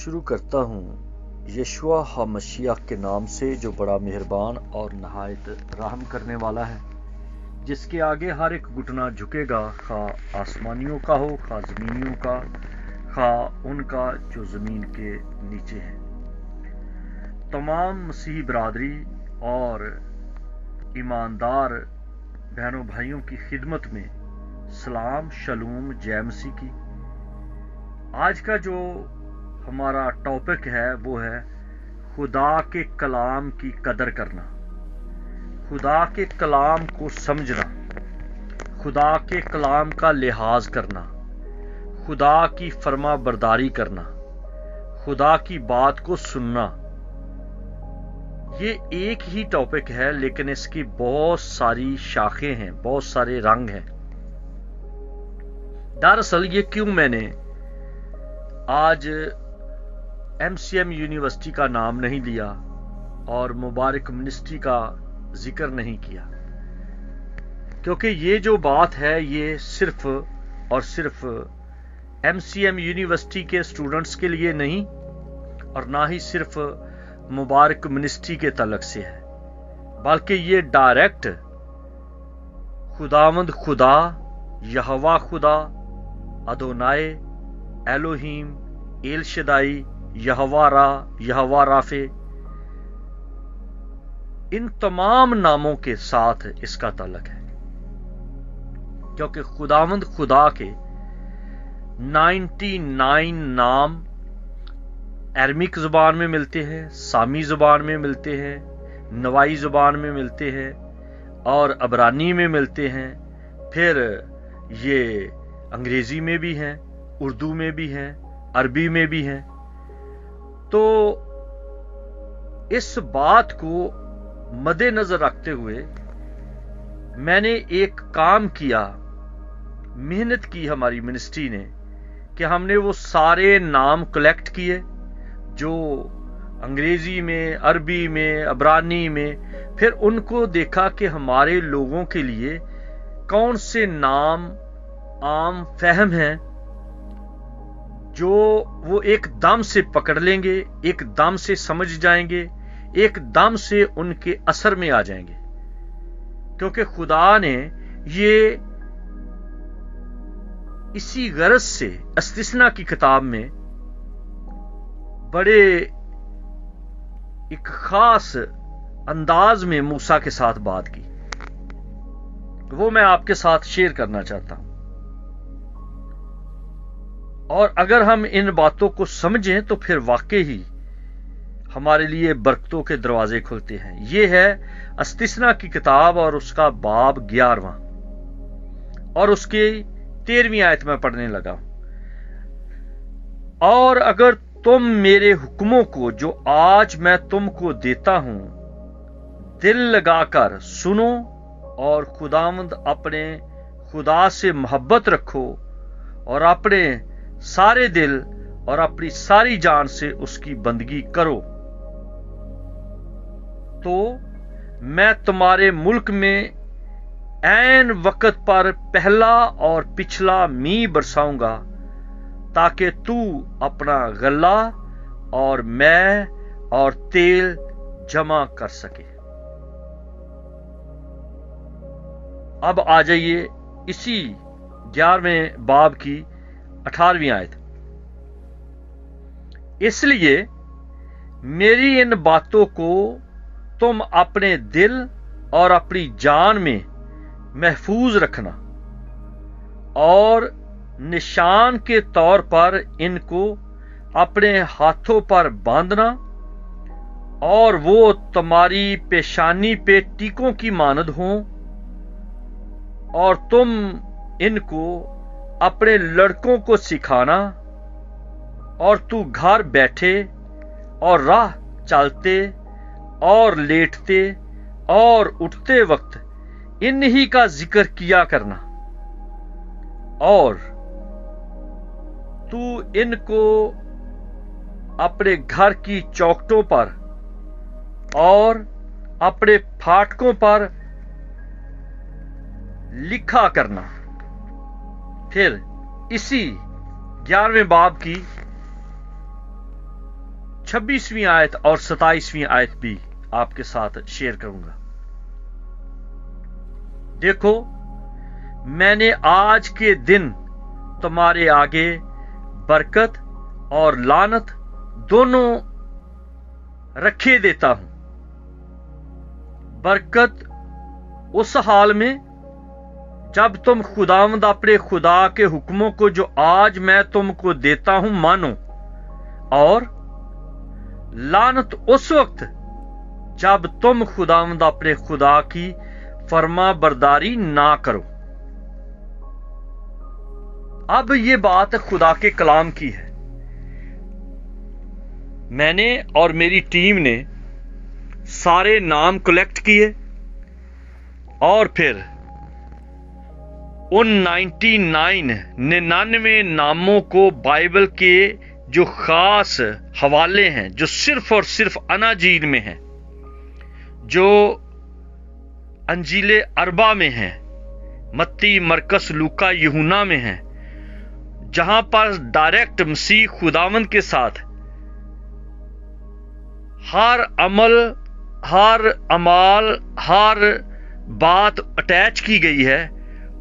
شروع کرتا ہوں یشوع ہمشیح کے نام سے جو بڑا مہربان اور نہایت رحم کرنے والا ہے، جس کے آگے ہر ایک گھٹنا جھکے گا، خواہ آسمانیوں کا ہو خواہ زمینیوں کا، خواہ ان کا جو زمین کے نیچے ہے۔ تمام مسیحی برادری اور ایماندار بہنوں بھائیوں کی خدمت میں سلام، شلوم، جے مسیح کی۔ آج کا جو ہمارا ٹاپک ہے وہ ہے خدا کے کلام کی قدر کرنا، خدا کے کلام کو سمجھنا، خدا کے کلام کا لحاظ کرنا، خدا کی فرما برداری کرنا، خدا کی بات کو سننا۔ یہ ایک ہی ٹاپک ہے لیکن اس کی بہت ساری شاخیں ہیں، بہت سارے رنگ ہیں۔ دراصل یہ کیوں میں نے آج MCM یونیورسٹی کا نام نہیں لیا اور مبارک منسٹری کا ذکر نہیں کیا، کیونکہ یہ جو بات ہے یہ صرف اور صرف MCM یونیورسٹی کے اسٹوڈنٹس کے لیے نہیں اور نہ ہی صرف مبارک منسٹری کے تعلق سے ہے، بلکہ یہ ڈائریکٹ خداوند خدا، یہوہ خدا، ادونائے، ایلوہیم، ایل شدائی، یہوہ را، یہوہ رافع، ان تمام ناموں کے ساتھ اس کا تعلق ہے، کیونکہ خداوند خدا کے 99 نام ارمیک زبان میں ملتے ہیں، سامی زبان میں ملتے ہیں، نوائی زبان میں ملتے ہیں اور عبرانی میں ملتے ہیں، پھر یہ انگریزی میں بھی ہیں، اردو میں بھی ہیں، عربی میں بھی ہیں۔ تو اس بات کو مد نظر رکھتے ہوئے میں نے ایک کام کیا، محنت کی ہماری منسٹری نے کہ ہم نے وہ سارے نام کلیکٹ کیے جو انگریزی میں، عربی میں، عبرانی میں، پھر ان کو دیکھا کہ ہمارے لوگوں کے لیے کون سے نام عام فہم ہیں جو وہ ایک دم سے پکڑ لیں گے، ایک دم سے سمجھ جائیں گے، ایک دم سے ان کے اثر میں آ جائیں گے، کیونکہ خدا نے یہ اسی غرض سے استثنا کی کتاب میں بڑے ایک خاص انداز میں موسیٰ کے ساتھ بات کی، وہ میں آپ کے ساتھ شیئر کرنا چاہتا ہوں۔ اور اگر ہم ان باتوں کو سمجھیں تو پھر واقعی ہمارے لیے برکتوں کے دروازے کھلتے ہیں۔ یہ ہے استثنا کی کتاب اور اس کا باب 11واں اور اس کی 13ویں آیت میں پڑھنے لگا۔ اور اگر تم میرے حکموں کو جو آج میں تم کو دیتا ہوں دل لگا کر سنو اور خداوند اپنے خدا سے محبت رکھو اور اپنے سارے دل اور اپنی ساری جان سے اس کی بندگی کرو، تو میں تمہارے ملک میں عین وقت پر پہلا اور پچھلا می برساؤں گا تاکہ تو اپنا غلہ اور مے اور تیل جمع کر سکے۔ اب آ جائیے اسی 11ویں باب کی 18ویں آیت۔ اس لیے میری ان باتوں کو تم اپنے دل اور اپنی جان میں محفوظ رکھنا اور نشان کے طور پر ان کو اپنے ہاتھوں پر باندھنا، اور وہ تمہاری پیشانی پہ ٹیکوں کی مانند ہوں، اور تم ان کو اپنے لڑکوں کو سکھانا، اور تو گھر بیٹھے اور راہ چلتے اور لیٹتے اور اٹھتے وقت انہی کا ذکر کیا کرنا، اور تو ان کو اپنے گھر کی چوکھٹوں پر اور اپنے پھاٹکوں پر لکھا کرنا۔ پھر اسی 11ویں باب کی 26वीं आयत और 27वीं आयत भी आपके साथ शेयर करूंगा। देखो, मैंने आज के दिन तुम्हारे आगे बरकत और लानत दोनों रखे देता हूं। बरकत उस हाल में जब तुम खुदावंद अपने खुदा के हुक्मों को जो आज मैं तुमको देता हूं मानो, और लानत उस वक्त जब तुम खुदावंद अपने खुदा की फर्मा बरदारी ना करो। अब ये बात खुदा के कलाम की है। मैंने और मेरी टीम ने सारे नाम कलेक्ट किए और फिर उन 99 नामों को बाइबल के जो खास हवाले हैं, जो सिर्फ और सिर्फ अनाजील में हैं, जो अंजीले अरबा में हैं, मत्ती, मरकस, लूका, यूहन्ना में हैं, जहां पर डायरेक्ट मसीह खुदावंद के साथ हर अमल, हर अमाल, हर बात अटैच की गई है,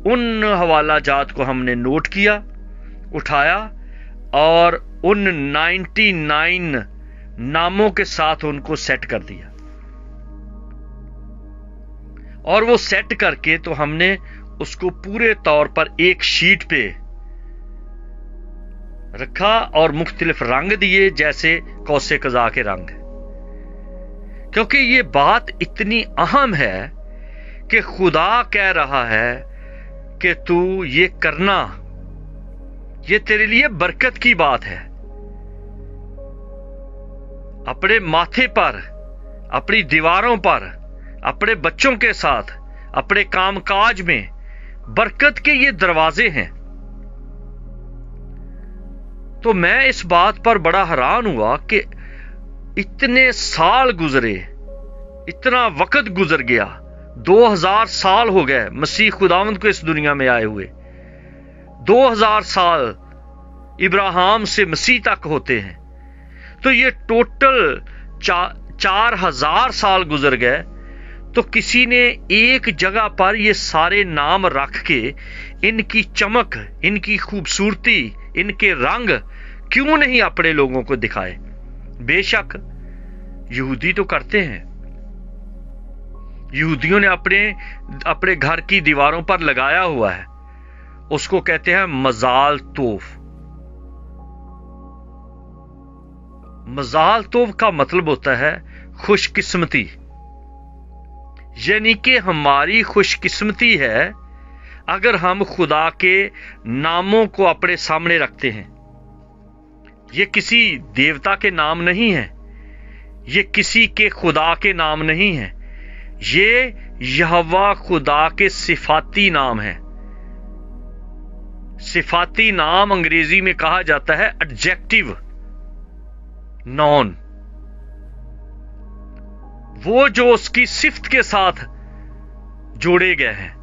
उन हवाला जात को हमने नोट किया, उठाया और उन 99 नामों के साथ उनको सेट कर दिया। और वो सेट करके तो हमने उसको पूरे तौर पर एक शीट पे रखा और मुख्तलिफ रंग दिए, जैसे कौसे कज़ा के रंग, क्योंकि ये बात इतनी अहम है कि खुदा कह रहा है कि तू ये करना, ये तेरे लिए बरकत की बात है। अपने माथे पर, अपनी दीवारों पर, अपने बच्चों के साथ, अपने कामकाज में बरकत के ये दरवाजे हैं। तो मैं इस बात पर बड़ा हैरान हुआ कि इतने साल गुजरे, इतना वक्त गुजर गया, 2000 साल हो गए मसीह खुदावंद को इस दुनिया में आए हुए। 2000 साल इब्राहिम से मसीह तक होते हैं, तो ये टोटल 4000 साल गुजर गए। तो किसी ने एक जगह पर ये सारे नाम रख के इनकी चमक, इनकी खूबसूरती, इनके रंग क्यों नहीं अपने लोगों को दिखाए? बेशक यहूदी तो करते हैं, यहूदियों ने अपने घर की दीवारों पर लगाया हुआ है, उसको कहते हैं मजाल तोफ। मजाल तोफ का मतलब होता है खुशकिस्मती, यानी कि हमारी खुशकिस्मती है अगर हम खुदा के नामों को अपने सामने रखते हैं। ये किसी देवता के नाम नहीं है, ये किसी के खुदा के नाम नहीं है, ये यहोवा खुदा के सिफाती नाम है। सिफाती नाम अंग्रेजी में कहा जाता है एडजेक्टिव नॉन, वो जो उसकी सिफ्त के साथ जोड़े गए हैं।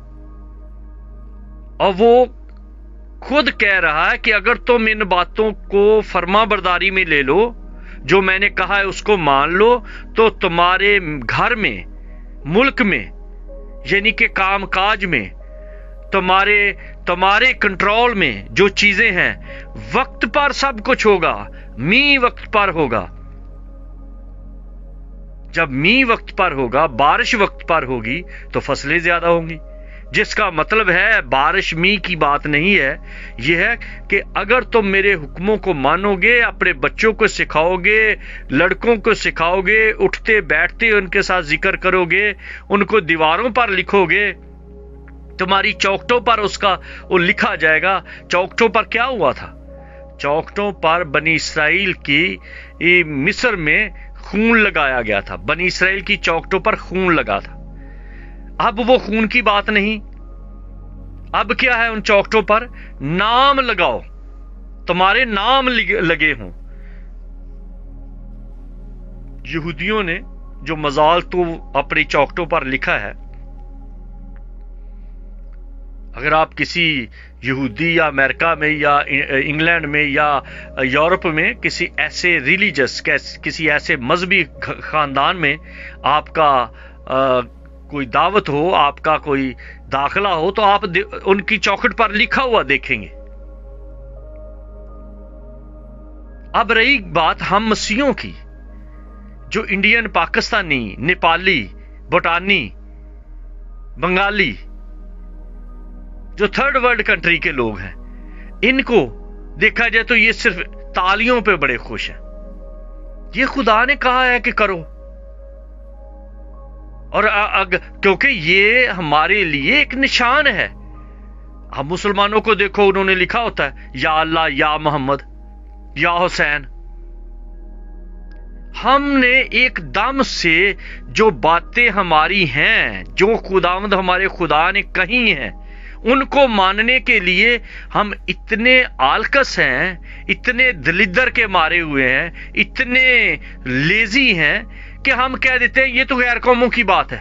और वो खुद कह रहा है कि अगर तुम इन बातों को फर्मा बरदारी में ले लो, जो मैंने कहा है उसको मान लो, तो तुम्हारे घर में, मुल्क में, यानी कि कामकाज में, तुम्हारे कंट्रोल में जो चीजें हैं, वक्त पर सब कुछ होगा। मी वक्त पर होगा। जब मी वक्त पर होगा, बारिश वक्त पर होगी, तो फसलें ज्यादा होंगी। जिसका मतलब है बारिश मी की बात नहीं है, यह है कि अगर तुम मेरे हुक्मों को मानोगे, अपने बच्चों को सिखाओगे, लड़कों को सिखाओगे, उठते बैठते उनके साथ जिक्र करोगे, उनको दीवारों पर लिखोगे, तुम्हारी चौखटों पर उसका वो लिखा जाएगा। चौखटों पर क्या हुआ था? चौखटों पर बनी इसराइल की मिस्र में खून लगाया गया था। बनी इसराइल की चौखटों पर खून लगा था। अब वो खून की बात नहीं, अब क्या है? उन चौखटों पर नाम लगाओ, तुम्हारे नाम लगे हों। यहूदियों ने जो मजाल तो अपनी चौखटों पर लिखा है, अगर आप किसी यहूदी या अमेरिका में या इंग्लैंड में या यूरोप में किसी ऐसे रिलीजियस किसी ऐसे मजहबी ख़ानदान में आपका कोई दावत हो, आपका कोई दाखिला हो, तो आप उनकी चौखट पर लिखा हुआ देखेंगे। अब रही बात हम मसीहों की, जो इंडियन, पाकिस्तानी, नेपाली, भूटानी, बंगाली, जो थर्ड वर्ल्ड कंट्री के लोग हैं, इनको देखा जाए तो ये सिर्फ तालियों पे बड़े खुश हैं। ये खुदा ने कहा है कि करो, और क्योंकि ये हमारे लिए एक निशान है। हम मुसलमानों को देखो, उन्होंने लिखा होता है या अल्लाह, या मोहम्मद, या हुसैन। हमने एकदम से जो बातें हमारी हैं, जो खुदावंद हमारे खुदा ने कही हैं, उनको मानने के लिए हम इतने आलकस हैं, इतने दलिद्दर के मारे हुए हैं, इतने लेजी हैं कि हम कह देते हैं ये तो गैर कौमों की बात है।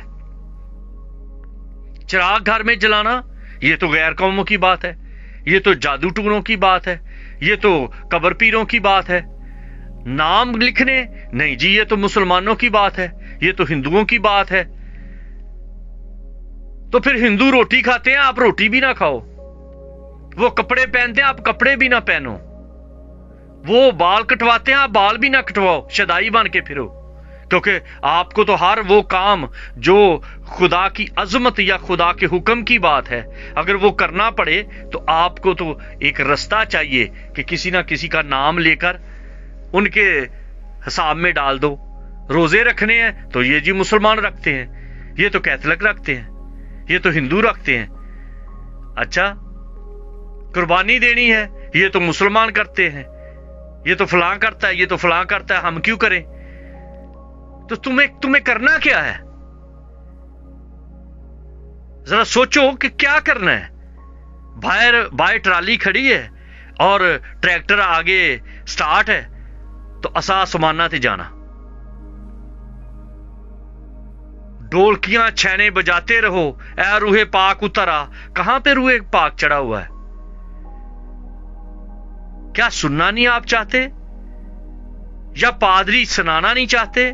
चिराग घर में जलाना, ये तो गैर कौमों की बात है, ये तो जादू टूनों की बात है, ये तो कबर पीरों की बात है। नाम लिखने, नहीं जी ये तो मुसलमानों की बात है, ये तो हिंदुओं की बात है। तो फिर हिंदू रोटी खाते हैं, आप रोटी भी ना खाओ। वो कपड़े पहनते हैं, आप कपड़े भी ना पहनो। वो बाल कटवाते हैं, आप बाल भी ना कटवाओ, शदाई बन के फिरो। क्योंकि आपको तो हर वो काम जो खुदा की अजमत या खुदा के हुक्म की बात है, अगर वो करना पड़े तो आपको तो एक रास्ता चाहिए कि किसी ना किसी का नाम लेकर उनके हिसाब में डाल दो। रोजे रखने हैं तो ये जी मुसलमान रखते हैं, ये तो कैथलिक रखते हैं, ये तो हिंदू रखते हैं। अच्छा, कुर्बानी देनी है, ये तो मुसलमान करते हैं, ये तो फलां करता है, ये तो फलां करता है, हम क्यों करें? तो तुम्हें करना क्या है? जरा सोचो कि क्या करना है। बाहर ट्राली खड़ी है और ट्रैक्टर आगे स्टार्ट है, तो असा समाना ते जाना, ढोलकियां छैने बजाते रहो, ऐ रूहे पाक उतरा। कहां पे रूहे पाक चढ़ा हुआ है? क्या सुनना नहीं आप चाहते? या पादरी सुनाना नहीं चाहते?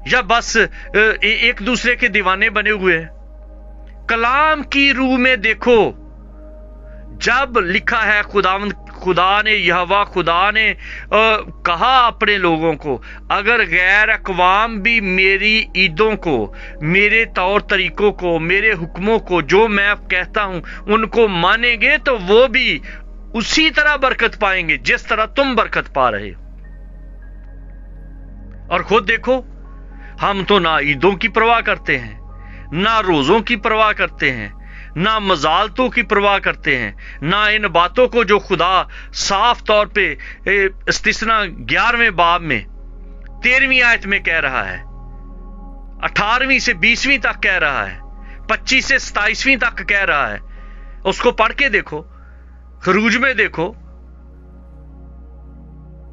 या बस एक दूसरे के दीवाने बने हुए हैं? कलाम की रूह में देखो, जब लिखा है खुदा ने यहोवा खुदा ने कहा अपने लोगों को, अगर गैर अक़वाम भी मेरी ईदों को, मेरे तौर तरीकों को, मेरे हुक्मों को, जो मैं कहता हूं उनको मानेंगे, तो वो भी उसी तरह बरकत पाएंगे जिस तरह तुम बरकत पा रहे हो। और खुद देखो, हम तो ना ईदों की परवाह करते हैं, ना रोजों की परवाह करते हैं, ना मजालतों की परवाह करते हैं, ना इन बातों को जो खुदा साफ तौर पे इस्तिस्ना 11वें बाब में 13वीं आयत में कह रहा है, 18वीं से 20वीं तक कह रहा है, 25 से 27वीं तक कह रहा है। उसको पढ़ के देखो, खरूज में देखो।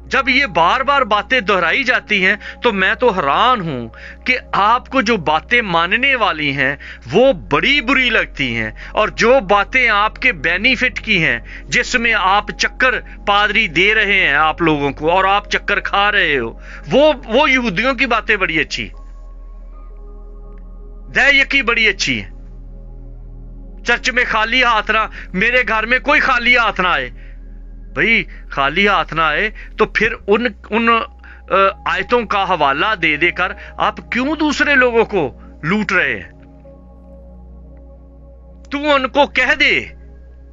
जब ये बार बार बातें दोहराई जाती हैं तो मैं तो हैरान हूं कि आपको जो बातें मानने वाली हैं वो बड़ी बुरी लगती हैं, और जो बातें आपके बेनिफिट की हैं, जिसमें आप चक्कर पादरी दे रहे हैं आप लोगों को और आप चक्कर खा रहे हो, वो यहूदियों की बातें बड़ी अच्छी, दयकी बड़ी अच्छी है। चर्च में खाली हाथ ना, मेरे घर में कोई खाली हाथ ना आए। भाई खाली हाथ ना आए तो फिर उन आयतों का हवाला दे देकर आप क्यों दूसरे लोगों को लूट रहे हैं? तू उनको कह दे,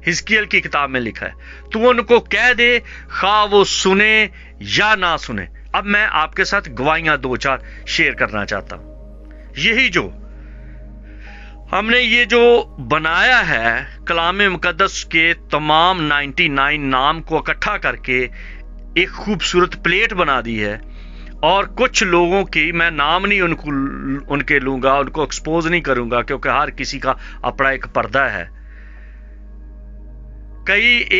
हिजकिय्याह की किताब में लिखा है, तू उनको कह दे, खा वो सुने या ना सुने। अब मैं आपके साथ गवाहियां 2-4 शेयर करना चाहता हूं। यही जो हमने ये जो बनाया है, कलाम मुकद्दस के तमाम 99 नाम को इकट्ठा करके एक खूबसूरत प्लेट बना दी है, और कुछ लोगों की मैं नाम नहीं उनके लूंगा, उनको एक्सपोज नहीं करूंगा, क्योंकि हर किसी का अपना एक पर्दा है।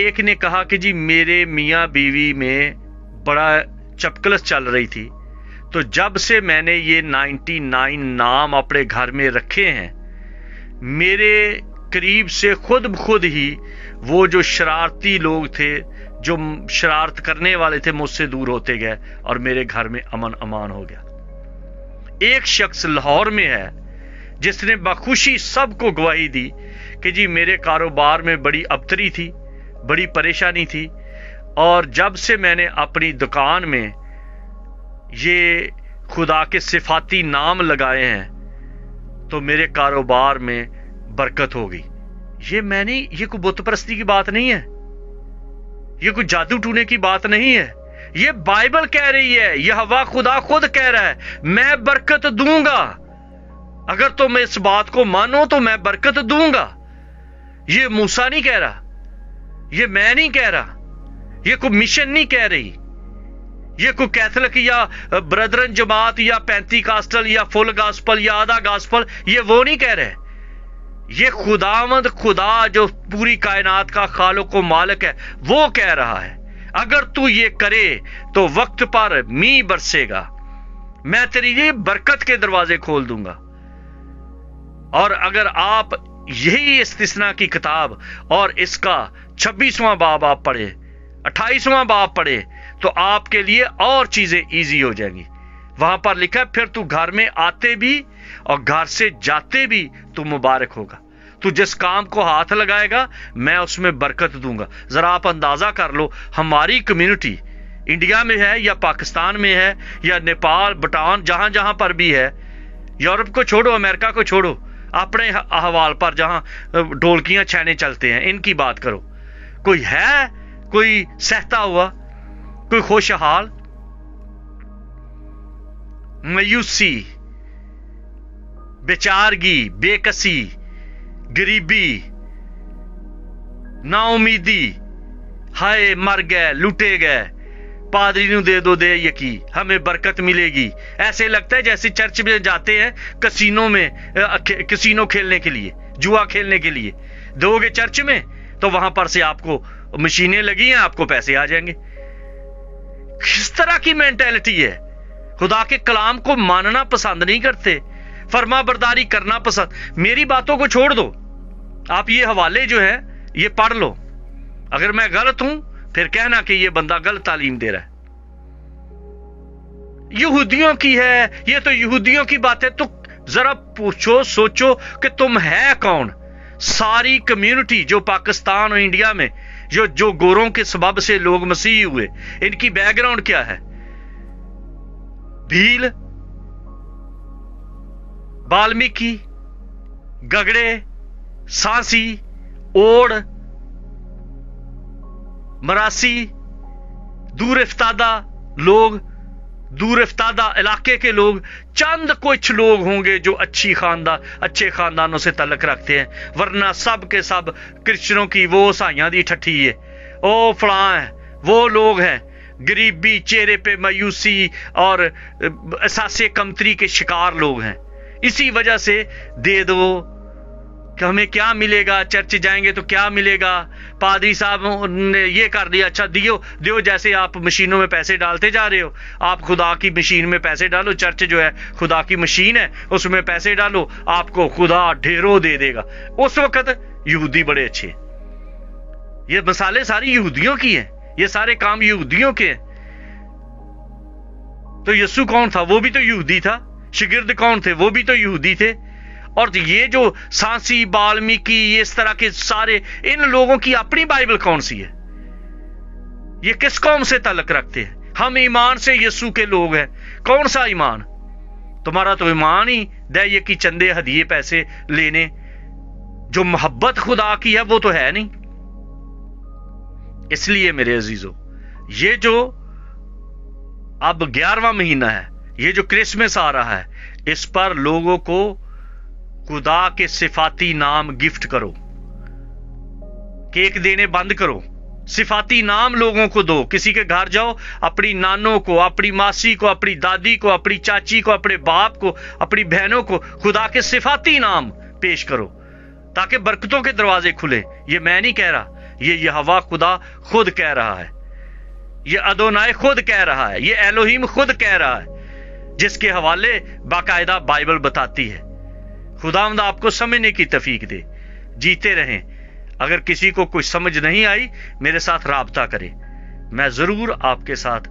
एक ने कहा कि जी मेरे मियां बीवी में बड़ा चपकलस चल रही थी, तो जब से मैंने ये 99 नाम अपने घर में रखे हैं, मेरे करीब से खुद बखुद ही वो जो शरारती लोग थे, जो शरारत करने वाले थे, मुझसे दूर होते गए और मेरे घर में अमन अमान हो गया। एक शख्स लाहौर में है जिसने बखुशी सबको गवाही दी कि जी मेरे कारोबार में बड़ी अबतरी थी, बड़ी परेशानी थी, और जब से मैंने अपनी दुकान में ये खुदा के सिफाती नाम लगाए हैं तो मेरे कारोबार में बरकत हो गई। ये कोई बुत परस्ती की बात नहीं है, ये कोई जादू टूने की बात नहीं है, ये बाइबल कह रही है, यहोवा खुदा खुद कह रहा है, मैं बरकत दूंगा। अगर तुम इस बात को मानो तो मैं बरकत दूंगा। ये मूसा नहीं कह रहा, ये मैं नहीं कह रहा, ये कोई मिशन नहीं कह रही, ये कोई कैथोलिक या ब्रदरन जमात या पेंतीकास्टल या फुल गास्पल या आधा गास्पल, ये वो नहीं कह रहे। ये खुदावंद खुदा जो पूरी कायनात का खालिक व मालिक है वो कह रहा है, अगर तू ये करे तो वक्त पर मींह बरसेगा, मैं तेरी लिए बरकत के दरवाजे खोल दूंगा। और अगर आप यही इस्तिस्ना की किताब और इसका 26वां बाब आप पढ़े, 28वां बाब पढ़े, तो आपके लिए और चीजें इजी हो जाएंगी। वहां पर लिखा है, फिर तू घर में आते भी और घर से जाते भी तू मुबारक होगा। तू जिस काम को हाथ लगाएगा मैं उसमें बरकत दूंगा। जरा आप अंदाजा कर लो, हमारी कम्युनिटी इंडिया में है या पाकिस्तान में है या नेपाल, भूटान, जहां जहां पर भी है, यूरोप को छोड़ो, अमेरिका को छोड़ो, अपने अहवाल पर जहां ढोलकियां छैने चलते हैं, इनकी बात करो। कोई है कोई सहता हुआ, कोई खुशहाल? मायूसी, बेचारगी, बेकसी, गरीबी, नाउमीदी, हाय मर गए, लुटे गए, पादरी नू दे दो दे यकी, हमें बरकत मिलेगी। ऐसे लगता है जैसे चर्च में जाते हैं कसीनो में, कसीनो खेलने के लिए, जुआ खेलने के लिए। दोगे चर्च में तो वहां पर से आपको मशीनें लगी हैं, आपको पैसे आ जाएंगे। किस तरह की मेंटेलिटी है? खुदा के कलाम को मानना पसंद नहीं करते, फर्मा बरदारी करना पसंद। मेरी बातों को छोड़ दो, आप ये हवाले जो है ये पढ़ लो, अगर मैं गलत हूं फिर कहना कि ये बंदा गलत तालीम दे रहा है। यहूदियों की है ये, तो यहूदियों की बात है। तो जरा पूछो, सोचो कि तुम है कौन? सारी कम्युनिटी जो पाकिस्तान और इंडिया में जो गोरों के सबब से लोग मसीह हुए, इनकी बैकग्राउंड क्या है? भील, वाल्मीकि, गगड़े, सांसी, ओड़, मरासी, दूर इफ्तादा लोग, दूर इफ्तादा इलाके के लोग, चंद कुछ लोग होंगे जो अच्छे खानदानों से तल्लक रखते हैं, वरना सब के सब क्रिश्चियनों की वो साइयां दी ठट्ठी है, ओ फलां है, वो लोग हैं। गरीबी, चेहरे पे मायूसी और एहसासे कमतरी के शिकार लोग हैं। इसी वजह से दे दो कि हमें क्या मिलेगा, चर्च जाएंगे तो क्या मिलेगा, पादरी साहब ने ये कर दिया, अच्छा दियो। जैसे आप मशीनों में पैसे डालते जा रहे हो, आप खुदा की मशीन में पैसे डालो। चर्च जो है खुदा की मशीन है, उसमें पैसे डालो, आपको खुदा ढेरों दे देगा। उस वक्त यहूदी बड़े अच्छे, ये मिसालें सारी यहूदियों की हैं, ये सारे काम यहूदियों के हैं। तो यीशु कौन था? वो भी तो यहूदी था। शिगिर्द कौन थे? वो भी तो यहूदी थे। और ये जो सांसी, वाल्मीकि, इस तरह के सारे, इन लोगों की अपनी बाइबल कौन सी है? ये किस कौम से ताल्लुक रखते हैं? हम ईमान से यीशु के लोग हैं। कौन सा ईमान? तुम्हारा तो ईमान ही दे कि चंदे हदिये पैसे लेने, जो मोहब्बत खुदा की है वो तो है नहीं। इसलिए मेरे अजीजों, ये जो अब 11वां महीना है, ये जो क्रिसमस आ रहा है, इस पर लोगों को खुदा के सिफाती नाम गिफ्ट करो। केक देने बंद करो, सिफाती नाम लोगों को दो। किसी के घर जाओ, अपनी नानों को, अपनी मासी को, अपनी दादी को, अपनी चाची को, अपने बाप को, अपनी बहनों को खुदा के सिफाती नाम पेश करो, ताकि बरकतों के दरवाजे खुले। ये मैं नहीं कह रहा, ये यहोवा खुदा खुद कह रहा है, ये अदोनाय खुद कह रहा है, ये एलोहिम खुद कह रहा है, जिसके हवाले बाकायदा बाइबल बताती है। खुदावंद आपको समझने की तौफीक दे। जीते रहें। अगर किसी को कोई समझ नहीं आई, मेरे साथ राब्ता करें, मैं ज़रूर आपके साथ